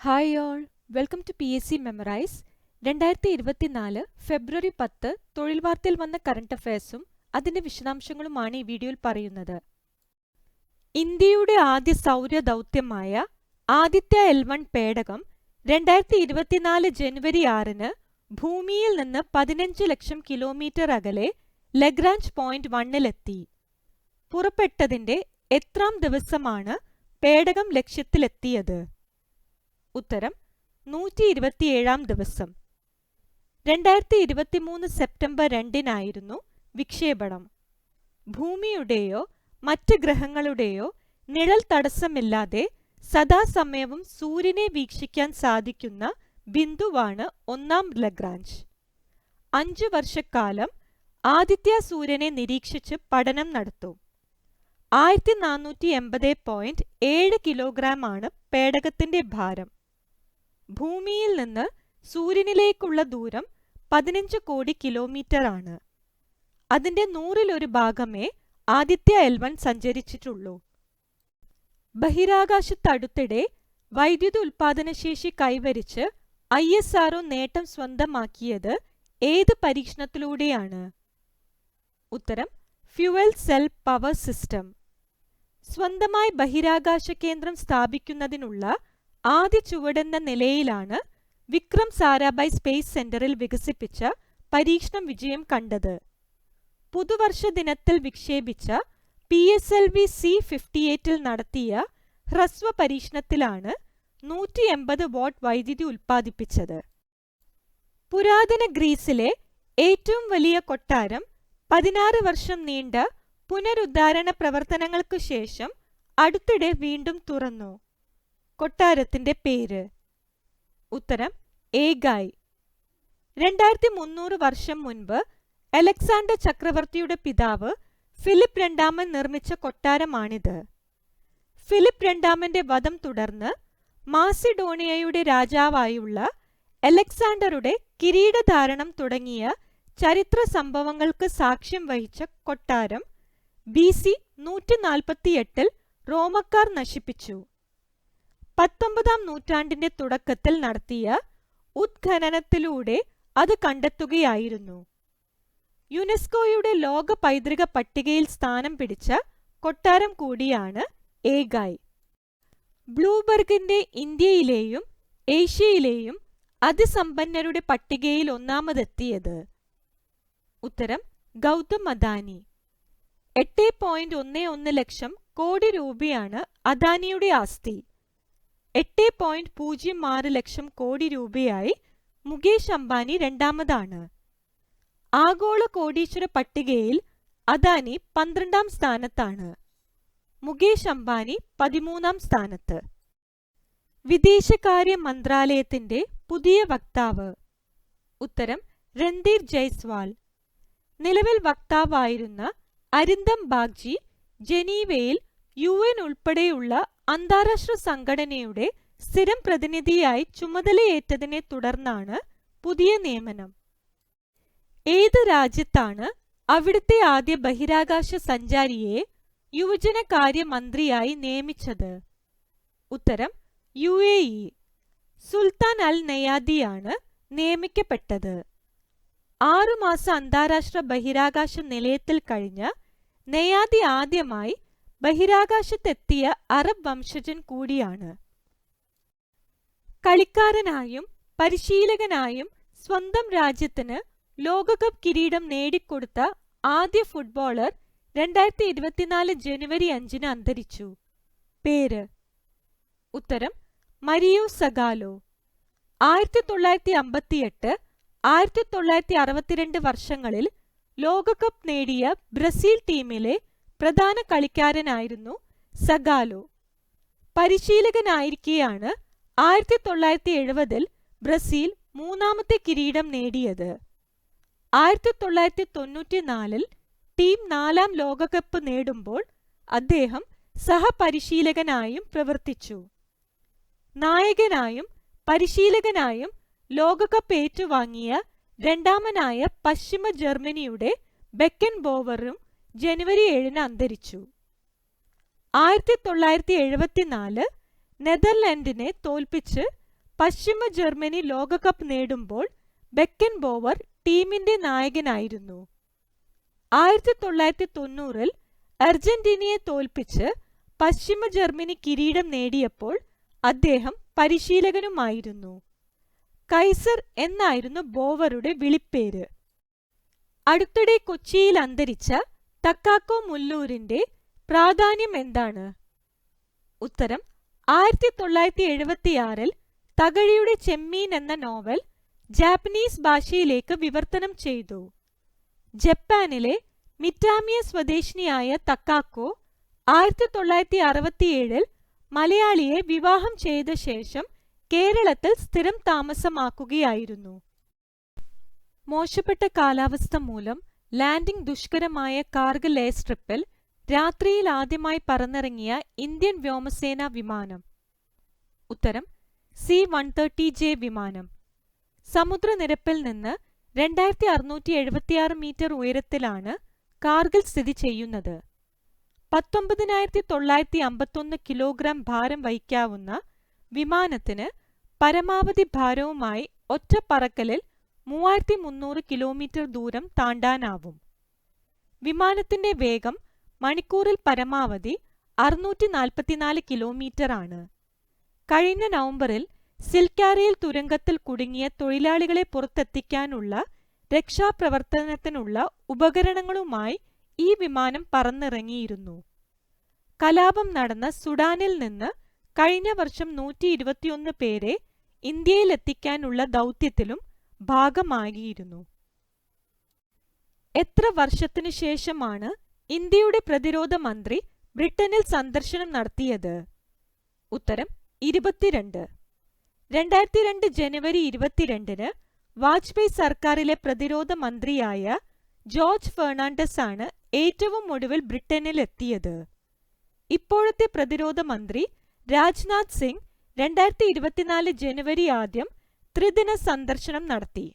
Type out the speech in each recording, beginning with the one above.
Hi all, welcome to PSC memorise. 2024 ഫെബ്രുവരി 10 തൊഴിൽ വാർത്തയിൽ വന്ന കറണ്ട് അഫയേഴ്സും അതിന്റെ വിശദാംശങ്ങളുമാണ് ഈ വീഡിയോയിൽ പറയുന്നത്. ഇന്ത്യയുടെ ആദ്യ സൗര ദൗത്യമായ ആദിത്യ L1 പേടകം 2024 ജനുവരി 6-ന് ഭൂമിയിൽ നിന്ന് 15 ലക്ഷം കിലോമീറ്റർ അകലെ ലഗ്രാഞ്ച് പോയിന്റ് 1-ലെത്തി. പുറപ്പെട്ടതിന്റെ എത്രാം ദിവസമാണ് പേടകം ലക്ഷ്യത്തിലെത്തിയത്? ഉത്തരം 127-ാം ദിവസം. 2023 സെപ്റ്റംബർ 2-നായിരുന്നു വിക്ഷേപണം. ഭൂമിയുടെയോ മറ്റ് ഗ്രഹങ്ങളുടെയോ നിഴൽ തടസ്സമില്ലാതെ സദാസമയവും സൂര്യനെ വീക്ഷിക്കാൻ സാധിക്കുന്ന ബിന്ദുവാണ് ഒന്നാം ലഗ്രാഞ്ച്. 5 വർഷക്കാലം ആദിത്യ സൂര്യനെ നിരീക്ഷിച്ച് പഠനം നടത്തും. 1480.7 കിലോഗ്രാം ആണ് പേടകത്തിന്റെ ഭാരം. ഭൂമിയിൽ നിന്ന് സൂര്യനിലേക്കുള്ള ദൂരം 15 കോടി കിലോമീറ്റർ ആണ്. അതിന്റെ 100-ൽ 1 ഭാഗമേ ആദിത്യ L1 സഞ്ചരിച്ചിട്ടുള്ളൂ. ബഹിരാകാശത്തടുത്തിടെ വൈദ്യുത ഉൽപാദനശേഷി കൈവരിച്ച് ISRO നേട്ടം സ്വന്തമാക്കിയത് ഏത് പരീക്ഷണത്തിലൂടെയാണ്? ഉത്തരം ഫ്യൂവൽ സെൽ പവർ സിസ്റ്റം. സ്വന്തമായി ബഹിരാകാശ കേന്ദ്രം സ്ഥാപിക്കുന്നതിനുള്ള ആദ്യ ചുവടെന്ന നിലയിലാണ് വിക്രം സാരാഭായ് സ്പേസ് സെന്ററിൽ വികസിപ്പിച്ച പരീക്ഷണം വിജയം കണ്ടത്. പുതുവർഷ ദിനത്തിൽ വിക്ഷേപിച്ച PSLV C-58-ൽ നടത്തിയ ഹ്രസ്വ പരീക്ഷണത്തിലാണ് 180 വാട്ട് വൈദ്യുതി ഉൽപ്പാദിപ്പിച്ചത്. പുരാതന ഗ്രീസിലെ ഏറ്റവും വലിയ കൊട്ടാരം 16 വർഷം നീണ്ട പുനരുദ്ധാരണ പ്രവർത്തനങ്ങൾക്കു ശേഷം അടുത്തിടെ വീണ്ടും തുറന്നു. കൊട്ടാരത്തിന്റെ പേര്? ഉത്തരം ഏഗായ്. 2300 വർഷം മുൻപ് അലക്സാണ്ടർ ചക്രവർത്തിയുടെ പിതാവ് ഫിലിപ്പ് രണ്ടാമൻ നിർമ്മിച്ച കൊട്ടാരമാണിത്. ഫിലിപ്പ് രണ്ടാമന്റെ വധം തുടർന്ന് മാസിഡോണിയയുടെ രാജാവായുള്ള അലക്സാണ്ടറുടെ കിരീടധാരണം തുടങ്ങിയ ചരിത്ര സംഭവങ്ങൾക്ക് സാക്ഷ്യം വഹിച്ച കൊട്ടാരം BC 148-ൽ റോമക്കാർ നശിപ്പിച്ചു. 19-ാം നൂറ്റാണ്ടിന്റെ തുടക്കത്തിൽ നടത്തിയ ഉത്ഖനനത്തിലൂടെ അത് കണ്ടെത്തുകയായിരുന്നു. യുനെസ്കോയുടെ ലോക പൈതൃക പട്ടികയിൽ സ്ഥാനം പിടിച്ച കൊട്ടാരം കൂടിയാണ് ഏഗായ്. ബ്ലൂംബർഗിന്റെ ഇന്ത്യയിലെയും ഏഷ്യയിലെയും അതിസമ്പന്നരുടെ പട്ടികയിൽ ഒന്നാമതെത്തിയത്? ഉത്തരം ഗൗതം അദാനി. 8.11 ലക്ഷം കോടി രൂപയാണ് അദാനിയുടെ ആസ്തി. 8.06 ലക്ഷം കോടി രൂപയായി മുകേഷ് അംബാനി രണ്ടാമതാണ്. ആഗോള കോടീശ്വര പട്ടികയിൽ അദാനി 12-ാം സ്ഥാനത്താണ്. മുകേഷ് അംബാനി 13-ാം സ്ഥാനത്ത്. വിദേശകാര്യ മന്ത്രാലയത്തിന്റെ പുതിയ വക്താവ്? ഉത്തരം രൺധീർ ജയ്സ്വാൾ. നിലവിൽ വക്താവായിരുന്ന അരിന്ദം ബാഗ്ചി ജനീവയിൽ UN ഉൾപ്പെടെയുള്ള അന്താരാഷ്ട്ര സംഘടനയുടെ സ്ഥിരം പ്രതിനിധിയായി ചുമതലയേറ്റതിനെ തുടർന്നാണ് പുതിയ നിയമനം. ഏത് രാജ്യത്താണ് അവിടുത്തെ ആദ്യ ബഹിരാകാശ സഞ്ചാരിയെ യുവജനകാര്യ മന്ത്രിയായി നിയമിച്ചത്? ഉത്തരം UAE. സുൽത്താൻ അൽ നയാദിയാണ് നിയമിക്കപ്പെട്ടത്. 6 മാസം അന്താരാഷ്ട്ര ബഹിരാകാശ നിലയത്തിൽ കഴിഞ്ഞ നയാദി ആദ്യമായി ബഹിരാകാശത്തെത്തിയ അറബ് വംശജൻ കൂടിയാണ്. കളിക്കാരനായും പരിശീലകനായും സ്വന്തം രാജ്യത്തിന് ലോകകപ്പ് കിരീടം നേടിക്കൊടുത്ത ആദ്യ ഫുട്ബോളർ 2024 ജനുവരി 5-ന് അന്തരിച്ചു. പേര്? ഉത്തരം മരിയോ സഗാലോ. 1958, 1962 വർഷങ്ങളിൽ ലോകകപ്പ് നേടിയ ബ്രസീൽ ടീമിലെ പ്രധാന കളിക്കാരനായിരുന്നു സഗാലോ. പരിശീലകനായിരിക്കെയാണ് 1970-ൽ ബ്രസീൽ 3ാമത്തെ കിരീടം നേടിയത്. 1994-ൽ ടീം 4ാം ലോകകപ്പ് നേടുമ്പോൾ അദ്ദേഹം സഹപരിശീലകനായും പ്രവർത്തിച്ചു. നായകനായും പരിശീലകനായും ലോകകപ്പ് ഏറ്റുവാങ്ങിയ രണ്ടാമനായ പശ്ചിമ ജർമ്മനിയുടെ ബെക്കൻ ബോവറും ജനുവരി 7-ന് അന്തരിച്ചു. 1974 നെതർലൻഡിനെ തോൽപ്പിച്ച് പശ്ചിമ ജർമ്മനി ലോകകപ്പ് നേടുമ്പോൾ ബെക്കൻ ബോവർ ടീമിന്റെ നായകനായിരുന്നു. 1990-ൽ അർജന്റീനയെ തോൽപ്പിച്ച് പശ്ചിമ ജർമ്മനി കിരീടം നേടിയപ്പോൾ അദ്ദേഹം പരിശീലകനുമായിരുന്നു. കൈസർ എന്നായിരുന്നു ബോവറുടെ വിളിപ്പേര്. അടുത്തിടെ കൊച്ചിയിൽ അന്തരിച്ച തക്കാക്കോ മുല്ലൂരിന്റെ പ്രാധാന്യം എന്താണ്? ഉത്തരം 1976-ൽ തകഴിയുടെ ചെമ്മീൻ എന്ന നോവൽ ജാപ്പനീസ് ഭാഷയിലേക്ക് വിവർത്തനം ചെയ്തു. ജപ്പാനിലെ മിറ്റാമിയ സ്വദേശിനിയായ തക്കാക്കോ 1967-ൽ മലയാളിയെ വിവാഹം ചെയ്ത ശേഷം കേരളത്തിൽ സ്ഥിരം താമസമാക്കുകയായിരുന്നു. മോശപ്പെട്ട കാലാവസ്ഥ മൂലം ലാൻഡിംഗ് ദുഷ്കരമായ കാർഗിൽ എയർ സ്ട്രിപ്പിൽ രാത്രിയിൽ ആദ്യമായി പറന്നിറങ്ങിയ ഇന്ത്യൻ വ്യോമസേന വിമാനം. ഉത്തരം C-130J വിമാനം. സമുദ്രനിരപ്പിൽ നിന്ന് 2676 മീറ്റർ ഉയരത്തിലാണ് കാർഗിൽ സ്ഥിതി ചെയ്യുന്നത്. 19,951 കിലോഗ്രാം ഭാരം വഹിക്കാവുന്ന വിമാനത്തിന് പരമാവധി ഭാരവുമായി ഒറ്റ പറക്കലിൽ 3300 കിലോമീറ്റർ ദൂരം താണ്ടാനാവും. വിമാനത്തിന്റെ വേഗം മണിക്കൂറിൽ പരമാവധി 644 കിലോമീറ്റർ ആണ്. കഴിഞ്ഞ നവംബറിൽ സിൽക്കാരയിൽ തുരങ്കത്തിൽ കുടുങ്ങിയ തൊഴിലാളികളെ പുറത്തെത്തിക്കാനുള്ള രക്ഷാപ്രവർത്തനത്തിനുള്ള ഉപകരണങ്ങളുമായി ഈ വിമാനം പറന്നിറങ്ങിയിരുന്നു. കലാപം നടന്ന സുഡാനിൽ നിന്ന് കഴിഞ്ഞ വർഷം 121 പേരെ ഇന്ത്യയിലെത്തിക്കാനുള്ള ദൗത്യത്തിലും ഭാഗമാകിയിരുന്നു. എത്ര വർഷത്തിനു ശേഷമാണ് ഇന്ത്യയുടെ പ്രതിരോധ മന്ത്രി ബ്രിട്ടനിൽ സന്ദർശനം നടത്തിയത്? ഉത്തരം 22. 2002 ജനുവരി 22-ന് വാജ്പേയി സർക്കാരിലെ പ്രതിരോധ മന്ത്രിയായ ജോർജ് ഫെർണാണ്ടസ് ആണ് ഏറ്റവും ഒടുവിൽ ബ്രിട്ടനിൽ എത്തിയത്. ഇപ്പോഴത്തെ പ്രതിരോധ മന്ത്രി രാജ്നാഥ് സിംഗ് 2024 ജനുവരി ആദ്യം ത്രിദിന സന്ദർശനം നടത്തി.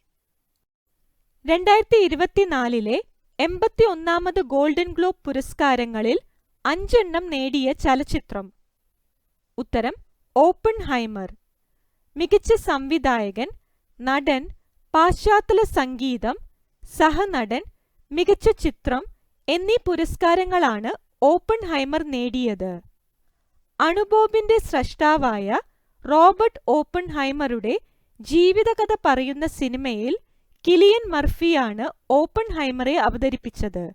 2024-ലെ 81ാമത് ഗോൾഡൻ ഗ്ലോബ് പുരസ്കാരങ്ങളിൽ 5 എണ്ണം നേടിയ ചലച്ചിത്രം. ഉത്തരം ഓപ്പൺഹൈമർ. മികച്ച സംവിധായകൻ, നടൻ, പാശ്ചാത്തല സംഗീതം, സഹനടൻ, മികച്ച ചിത്രം എന്നീ പുരസ്കാരങ്ങളാണ് ഓപ്പൺഹൈമർ നേടിയത്. അണുബോംബിന്റെ സ്രഷ്ടാവായ റോബർട്ട് ഓപ്പൺഹൈമറുടെ ജീവിതകഥ പറയുന്ന സിനിമയിൽ കിലിയൻ മർഫിയാണ് ഓപ്പൺഹൈമറെ അവതരിപ്പിച്ചത്.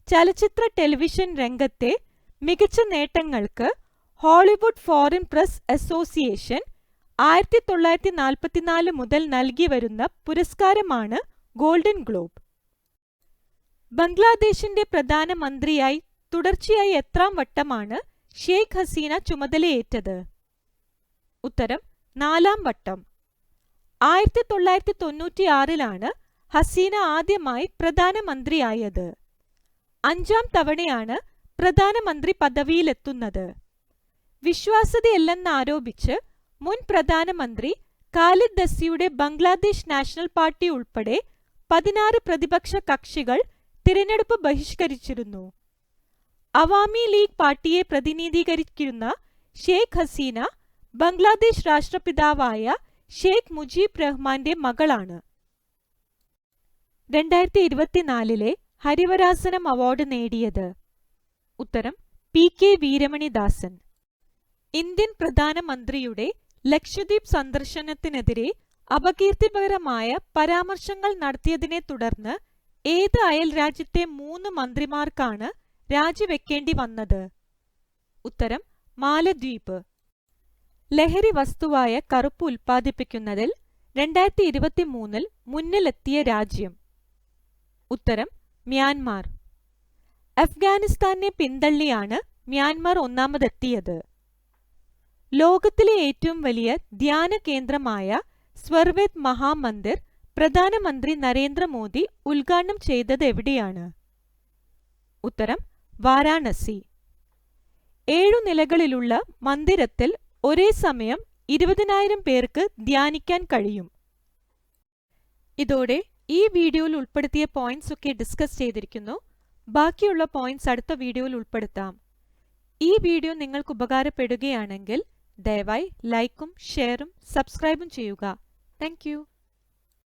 ചലച്ചിത്ര ടെലിവിഷൻ രംഗത്തെ മികച്ച നേട്ടങ്ങൾക്ക് ഹോളിവുഡ് ഫോറിൻ പ്രസ് അസോസിയേഷൻ 1944 മുതൽ നൽകി വരുന്ന പുരസ്കാരമാണ് ഗോൾഡൻ ഗ്ലോബ്. ബംഗ്ലാദേശിന്റെ പ്രധാനമന്ത്രിയായി തുടർച്ചയായി എത്രാം വട്ടമാണ് ഷെയ്ഖ് ഹസീന ചുമതലയേറ്റത്? ഉത്തരം 4ാം വട്ടം. 1996-ലാണ് ഹസീന ആദ്യമായി പ്രധാനമന്ത്രിയായത്. 5ാം തവണയാണ് പ്രധാനമന്ത്രി പദവിയിലെത്തുന്നത്. വിശ്വാസ്യതയില്ലെന്നാരോപിച്ച് മുൻ പ്രധാനമന്ത്രി ഖാലിദ് ദസിയുടെ ബംഗ്ലാദേശ് നാഷണൽ പാർട്ടി ഉൾപ്പെടെ 16 പ്രതിപക്ഷ കക്ഷികൾ തിരഞ്ഞെടുപ്പ് ബഹിഷ്കരിച്ചിരുന്നു. അവാമി ലീഗ് പാർട്ടിയെ പ്രതിനിധീകരിക്കുന്ന ഷെയ്ഖ് ഹസീന ബംഗ്ലാദേശ് രാഷ്ട്രപിതാവായ ഷെയ്ഖ് മുജീബ് റഹ്മാന്റെ മകളാണ്. 2024-ലെ ഹരിവരാസനം അവാർഡ് നേടിയത്? ഉത്തരം PK വീരമണിദാസൻ. ഇന്ത്യൻ പ്രധാനമന്ത്രിയുടെ ലക്ഷദ്വീപ് സന്ദർശനത്തിനെതിരെ അപകീർത്തികരമായ പരാമർശങ്ങൾ നടത്തിയതിനെ തുടർന്ന് ഏത് അയൽ രാജ്യത്തെ 3 മന്ത്രിമാർക്കാണ് രാജിവെക്കേണ്ടി വന്നത്? ഉത്തരം മാലദ്വീപ്. ലഹരി വസ്തുവായ കറുപ്പ് ഉൽപ്പാദിപ്പിക്കുന്നതിൽ 2023-ൽ മുന്നിലെത്തിയ രാജ്യം? ഉത്തരം മ്യാൻമാർ. അഫ്ഗാനിസ്ഥാനെ പിന്തള്ളിയാണ് മ്യാൻമാർ ഒന്നാമതെത്തിയത്. ലോകത്തിലെ ഏറ്റവും വലിയ ധ്യാന കേന്ദ്രമായ സ്വർവേത് മഹാമന്ദിർ പ്രധാനമന്ത്രി നരേന്ദ്രമോദി ഉദ്ഘാടനം ചെയ്തത് എവിടെയാണ്? ഉത്തരം വാരാണസി. 7 നിലകളിലുള്ള മന്ദിരത്തിൽ ഒരേ സമയം 20,000 പേർക്ക് ധ്യാനിക്കാൻ കഴിയും. ഇതോടെ ഈ വീഡിയോയിൽ ഉൾപ്പെടുത്തിയ പോയിന്റ്സ് ഒക്കെ ഡിസ്കസ് ചെയ്തിരിക്കുന്നു. ബാക്കിയുള്ള പോയിന്റ്സ് അടുത്ത വീഡിയോയിൽ ഉൾപ്പെടുത്താം. ഈ വീഡിയോ നിങ്ങൾക്ക് ഉപകാരപ്പെടുകയാണെങ്കിൽ ദയവായി ലൈക്കും ഷെയറും സബ്സ്ക്രൈബും ചെയ്യുക. താങ്ക്